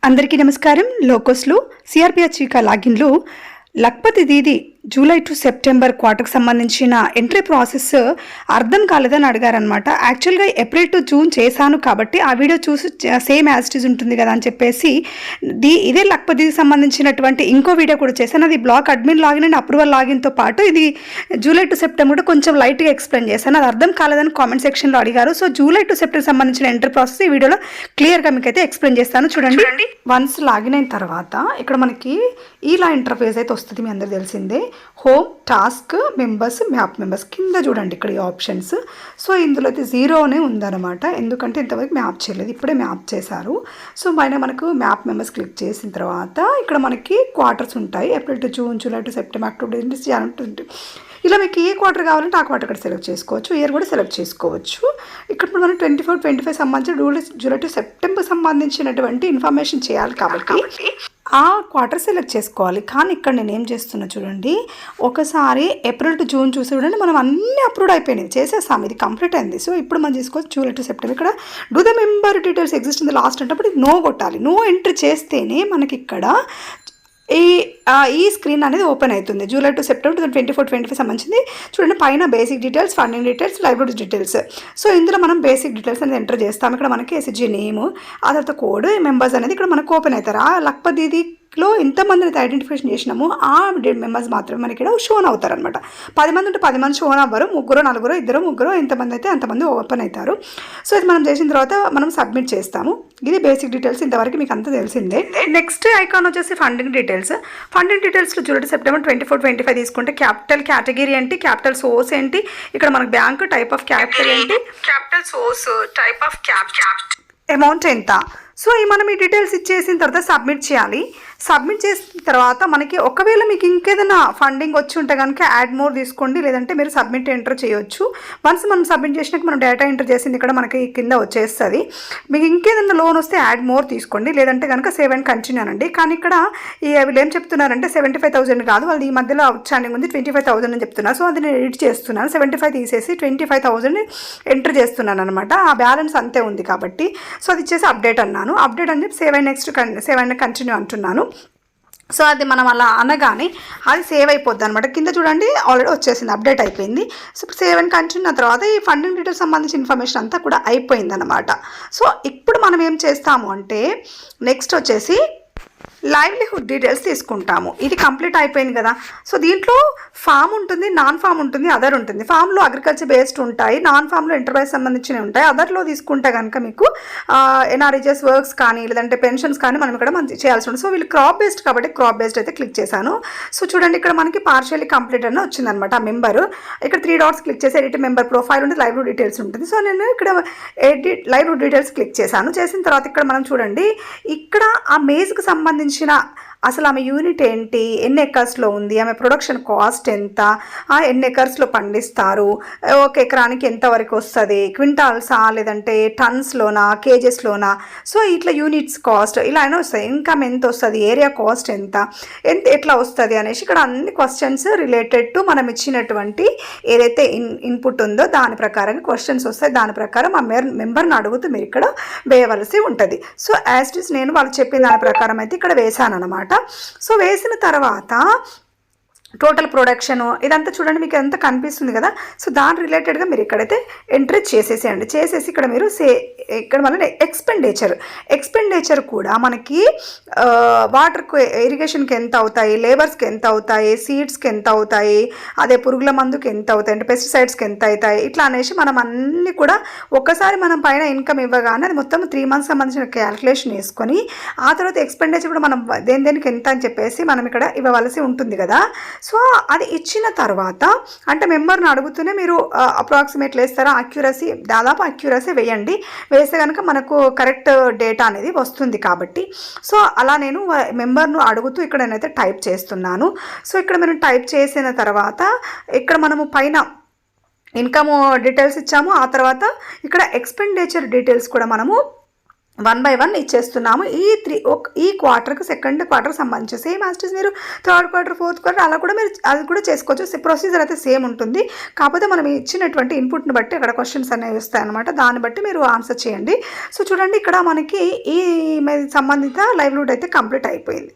అందరికీ నమస్కారం. లోకోస్లో సిఆర్పిహెచ్క లాగిన్లో లక్పతి దీది July to September క్వార్టర్కి సంబంధించిన ఎంట్రీ ప్రాసెస్ అర్థం కాలేదని అడిగారనమాట. యాక్చువల్గా ఏప్రిల్ టు జూన్ చేశాను కాబట్టి ఆ వీడియో చూసి సేమ్ యాజ్ ఇట్ ఈజ్ ఉంటుంది కదా అని చెప్పేసి ఇదే లక్పతికి సంబంధించినటువంటి ఇంకో వీడియో కూడా చేశాను. అది block admin login and approval లాగిన్తో పాటు ఇది జూలై టు సెప్టెంబర్ కూడా కొంచెం లైట్గా ఎక్స్ప్లెయిన్ చేశాను. అది అర్థం కాలేదని కామెంట్ సెక్షన్లో అడిగారు. సో జూలై టు సెప్టెంబర్ సంబంధించిన ఎంట్రీ ప్రాసెస్ ఈ వీడియోలో క్లియర్గా మీకు అయితే ఎక్స్ప్లెయిన్ చేస్తాను. చూడండి, వన్స్ లాగిన్ అయిన తర్వాత ఇక్కడ మనకి ఇలా ఇంటర్ఫేస్ అయితే వస్తుంది. మీ అందరూ తెలిసిందే. Home, task, members, map members కింద చూడండి ఇక్కడ ఈ ఆప్షన్స్. సో ఇందులో అయితే జీరోనే ఉందన్నమాట, ఎందుకంటే ఇంతవరకు మ్యాప్ చేయలేదు, ఇప్పుడే మ్యాప్ చేశారు. సో మనకు మ్యాప్ మెంబర్స్ క్లిక్ చేసిన తర్వాత ఇక్కడ మనకి క్వార్టర్స్ ఉంటాయి. April to June, July to September, October, జనవరి. ఇలా మీకు ఏ క్వార్టర్ కావాలంటే ఆ క్వార్టర్ ఇక్కడ సెలెక్ట్ చేసుకోవచ్చు, ఇయర్ కూడా సెలెక్ట్ చేసుకోవచ్చు. ఇక్కడ మనం 24-25 సంబంధించిన జూలై టు సెప్టెంబర్ సంబంధించినటువంటి ఇన్ఫర్మేషన్ చేయాలి కాబట్టి ఆ క్వార్టర్ సెలెక్ట్ చేసుకోవాలి. కానీ ఇక్కడ నేను ఏం చేస్తున్నా చూడండి, ఒకసారి ఏప్రిల్ టు జూన్ చూసి చూడండి, మనం అన్నీ అప్రూవ్ అయిపోయినాయి, చేసేస్తాం, ఇది కంప్లీట్ అయింది. సో ఇప్పుడు మనం చేసుకోవచ్చు జూలై టు సెప్టెంబర్. ఇక్కడ do the member details exist in the last అంటప్పుడు ఇది నో కొట్టాలి. నో ఎంట్రీ చేస్తేనే మనకి ఇక్కడ ఈ స్క్రీన్ అనేది ఓపెన్ అవుతుంది. జూలై టు సెప్టెంబర్ 24-25 సంబంధించింది. చూడండి పైన basic details, funding details, library details. So ఇందులో మనం బేసిక్ డీటెయిల్స్ అనేది ఎంటర్ చేస్తాం. ఇక్కడ మనకి ఎస్జీ నేమ్, ఆ తర్వాత కోడ్, మెంబర్స్ అనేది ఇక్కడ మనకు ఓపెన్ అవుతారు. ఆ లక్పతి దీదిలో ఎంతమందిని అయితే ఐడెంటిఫికేషన్ చేసినామో ఆ మెంబర్స్ మాత్రమే మనకి ఇక్కడ షోన్ అవుతారు అనమాట. 10 మంది ఉంటే 10 మంది షోన్ అవ్వరు, 3, 4, 2, 3 ఎంతమంది అయితే అంతమంది ఓపెన్ అవుతారు. సో ఇది మనం చేసిన తర్వాత మనం సబ్మిట్ చేస్తాము. ఇది బేసిక్ డీటెయిల్స్, ఇంతవరకు మీకు అంతా తెలిసిందే. నెక్స్ట్ ఐకాన్ వచ్చేసి ఫండింగ్ డీటెయిల్స్. ఫండింగ్ డీటెయిల్స్లో జూలై సెప్టెంబర్ 24-25 తీసుకుంటే క్యాపిటల్ కేటగిరీ ఏంటి, క్యాపిటల్ సోర్స్ ఏంటి, ఇక్కడ మనకు బ్యాంక్ టైప్ ఆఫ్ క్యాపిటల్ ఏంటి, capital source type of amount ఎంత. సో మనం ఈ డీటెయిల్స్ ఇచ్చేసిన తర్వాత సబ్మిట్ చేయాలి. సబ్మిట్ చేసిన తర్వాత మనకి ఒకవేళ మీకు ఇంకేదైనా ఫండింగ్ వచ్చి ఉంటే కనుక యాడ్ మోర్ తీసుకోండి, లేదంటే మీరు సబ్మిట్ ఎంటర్ చేయొచ్చు. వన్స్ మనం సబ్మిట్ చేసినాక మనం డేటా ఎంటర్ చేసింది ఇక్కడ మనకి కింద వచ్చేస్తుంది. మీకు ఇంకేదైనా లోన్ వస్తే యాడ్ మోర్ తీసుకోండి, లేదంటే కనుక సేవ్ అండ్ కంటిన్యూ అనండి. కానీ ఇక్కడ వీళ్ళు ఏం చెప్తున్నారంటే 75,000 కాదు, వాళ్ళు ఈ మధ్యలో అవుట్ స్టాండింగ్ ఉంది 25,000 అని చెప్తున్నారు. సో అది నేను ఎడిట్ చేస్తున్నాను, 75 తీసేసి 25,000 ఎంటర్ చేస్తున్నాను అనమాట. ఆ బ్యాలెన్స్ అంతే ఉంది కాబట్టి. సో అది ఇచ్చేసి అప్డేట్ అన్నాను. అప్డేట్ అని చెప్పి సేవ్ అండ్ కంటిన్యూ అంటున్నాను. సో అది మనం అలా అనగానే అది సేవ్ అయిపోద్ది అనమాట. కింద చూడండి ఆల్రెడీ వచ్చేసింది, అప్డేట్ అయిపోయింది. సో సేవ్ అండ్ కంటిన్యూ తర్వాత ఈ ఫండింగ్ డీటెయిల్స్ సంబంధించిన ఇన్ఫర్మేషన్ అంతా కూడా అయిపోయింది అనమాట. సో ఇప్పుడు మనం ఏం చేస్తాము అంటే నెక్స్ట్ వచ్చేసి లైవ్లీహుడ్ డీటెయిల్స్ తీసుకుంటాము. ఇది కంప్లీట్ అయిపోయింది కదా. సో దీంట్లో ఫామ్ ఉంటుంది, నాన్ ఫామ్ ఉంటుంది, అదర్ ఉంటుంది. ఫామ్లో అగ్రికల్చర్ బేస్డ్ ఉంటాయి, నాన్ ఫామ్లో ఎంటర్ప్రైజ్ సంబంధించినవి ఉంటాయి. అదర్లో తీసుకుంటే కనుక మీకు ఎన్ఆర్ఈజెస్ వర్క్స్ కానీ లేదంటే పెన్షన్స్ కానీ మనం ఇక్కడ చేయాల్సి ఉంటుంది. సో వీళ్ళు క్రాప్ బేస్డ్ కాబట్టి క్రాప్ బేస్డ్ అయితే క్లిక్ చేశాను. సో చూడండి ఇక్కడ మనకి పార్షియల్లీ కంప్లీట్ అని వచ్చిందనమాట. ఆ మెంబర్ ఇక్కడ 3 డాట్స్ క్లిక్ చేసి ఎడిట్ మెంబర్ ప్రొఫైల్ ఉంటుంది, లైవ్లీహుడ్ డీటెయిల్స్ ఉంటుంది. సో నేను ఇక్కడ ఎడిట్ లైవ్లీహుడ్ డీటెయిల్స్ క్లిక్ చేశాను. చేసిన తర్వాత ఇక్కడ మనం చూడండి ఇక్కడ ఆ మేజ్కి సంబంధించిన అసలు ఆమె యూనిట్ ఏంటి, ఎన్ని ఎకర్స్లో ఉంది, ఆమె ప్రొడక్షన్ కాస్ట్ ఎంత, ఎన్ని ఎకర్స్లో పండిస్తారు, ఒక ఎకరానికి ఎంతవరకు వస్తుంది, క్వింటాల్సా లేదంటే టన్స్లోనా కేజెస్లోనా. సో ఇట్లా యూనిట్స్ కాస్ట్ ఇలా అయినా వస్తాయి. ఇన్కమ్ ఎంత వస్తుంది, ఏరియా కాస్ట్ ఎంత ఎట్లా వస్తుంది అనేసి ఇక్కడ అన్ని క్వశ్చన్స్ రిలేటెడ్ టు మనం ఇచ్చినటువంటి ఏదైతే ఇన్పుట్ ఉందో దాని ప్రకారంగా క్వశ్చన్స్ వస్తాయి. దాని ప్రకారం ఆ మెంబర్ని అడుగుతూ మీరు ఇక్కడ వేయవలసి ఉంటుంది. సో యాజ్ ఇట్ ఈస్ నేను వాళ్ళు చెప్పిన దాని ప్రకారం అయితే ఇక్కడ వేసాను అనమాట. సో వేసిన తర్వాత టోటల్ ప్రొడక్షన్ ఇదంతా చూడండి మీకు ఎంత కనిపిస్తుంది కదా. సో దాని రిలేటెడ్గా మీరు ఇక్కడైతే ఎంట్రీ చేసేసేయండి. చేసేసి ఇక్కడ మీరు ఇక్కడ మళ్ళీ ఎక్స్పెండిచర్ కూడా మనకి వాటర్కు ఇరిగేషన్కి ఎంత అవుతాయి, లేబర్స్కి ఎంత అవుతాయి, సీడ్స్కి ఎంత అవుతాయి, అదే పురుగుల మందుకి ఎంత అవుతాయి అంటే పెస్టిసైడ్స్కి ఎంత అవుతాయి, ఇట్లా అనేసి మనం అన్నీ కూడా ఒక్కసారి మనం పైన ఇన్కమ్ ఇవ్వగానే అది మొత్తం 3 months సంబంధించిన క్యాలిక్యులేషన్ వేసుకొని ఆ తర్వాత ఎక్స్పెండిచర్ కూడా మనం దేనికి ఎంత అని చెప్పేసి మనం ఇక్కడ ఇవ్వవలసి ఉంటుంది కదా. సో అది ఇచ్చిన తర్వాత అంటే మెంబర్ని అడుగుతూనే మీరు అప్రాక్సిమేట్లు వేస్తారా, అక్యురసీ దాదాపు అక్యురసీ వేయండి. వేస్తే కనుక మనకు కరెక్ట్ డేటా అనేది వస్తుంది కాబట్టి. సో అలా నేను మెంబర్ను అడుగుతూ ఇక్కడ నేనైతే టైప్ చేస్తున్నాను. సో ఇక్కడ మనం టైప్ చేసిన తర్వాత ఇక్కడ మనము పైన ఇన్కమ్ డీటెయిల్స్ ఇచ్చాము. ఆ తర్వాత ఇక్కడ ఎక్స్పెండిచర్ డీటెయిల్స్ కూడా మనము 1 by 1 ఇచ్చేస్తున్నాము. ఈ క్వార్టర్కి సెకండ్ క్వార్టర్కి సంబంధించి సేమ్ యాజ్ మీరు థర్డ్ క్వార్టర్ ఫోర్త్ క్వార్టర్ అలా కూడా మీరు అది కూడా చేసుకోవచ్చు. ప్రొసీజర్ అయితే సేమ్ ఉంటుంది. కాకపోతే మనం ఇచ్చినటువంటి ఇన్పుట్ని బట్టి అక్కడ క్వశ్చన్స్ అనేవి వస్తాయి అనమాట. దాన్ని బట్టి మీరు ఆన్సర్ చేయండి. సో చూడండి ఇక్కడ మనకి ఈ సంబంధిత లైవ్లీహుడ్ అయితే కంప్లీట్ అయిపోయింది.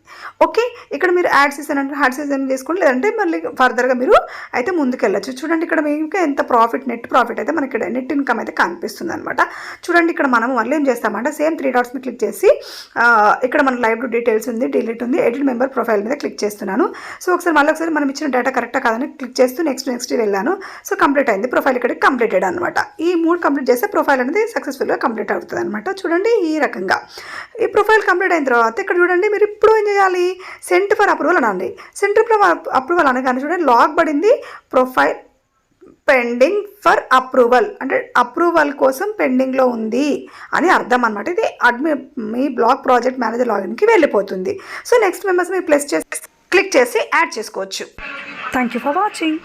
ఓకే, ఇక్కడ మీరు యాడ్ సీజన్ అంటే యాడ్ సీజన్ చేసుకోండి, లేదంటే మళ్ళీ ఫర్దర్గా మీరు అయితే ముందుకెళ్ళచ్చు. చూడండి ఇక్కడ మీకు ఎంత నెట్ ప్రాఫిట్ అయితే మనకి ఇక్కడ నెట్ ఇన్కమ్ అయితే కనిపిస్తుంది అనమాట. చూడండి ఇక్కడ మనం మళ్ళీ ఏం చేస్తామంటే సేమ్ 3 డాట్స్ని క్లిక్ చేసి ఇక్కడ మన లైవ్లీహుడ్ డీటెయిల్స్ ఉంది, డిలీట్ ఉంది, ఎడిట్ మెంబర్ ప్రొఫైల్ మీద క్లిక్ చేస్తున్నాను. సో ఒకసారి మనం ఇచ్చిన డేటా కరెక్టా కాదని క్లిక్ చేస్తూ నెక్స్ట్ వెళ్ళాను. సో కంప్లీట్ అయింది. ప్రొఫైల్ ఇక్కడికి కంప్లీటెడ్ అనమాట. ఈ 3 కంప్లీట్ చేస్తే ప్రొఫైల్ అనేది సక్సెస్ఫుల్గా కంప్లీట్ అవుతుంది అనమాట. చూడండి ఈ రకంగా ఈ ప్రొఫైల్ కంప్లీట్ అయిన తర్వాత ఇక్కడ చూడండి మీరు ఇప్పుడు ఏం చేయాలి, సెంట్ ఫర్ అప్రూవల్ అనండి. సెంట్ ఫర్ అప్రూవల్ అనగానే చూడండి లాగ్ పడింది, ప్రొఫైల్ పెండింగ్ ఫర్ అప్రూవల్ అంటే అప్రూవల్ కోసం పెండింగ్లో ఉంది అని అర్థం అనమాట. ఇది మీ బ్లాగ్ ప్రాజెక్ట్ మేనేజర్ లాగిన్కి వెళ్ళిపోతుంది. సో నెక్స్ట్ మెంబర్స్ మీరు ప్లస్ చేసి క్లిక్ చేసి యాడ్ చేసుకోవచ్చు. Thank you for watching.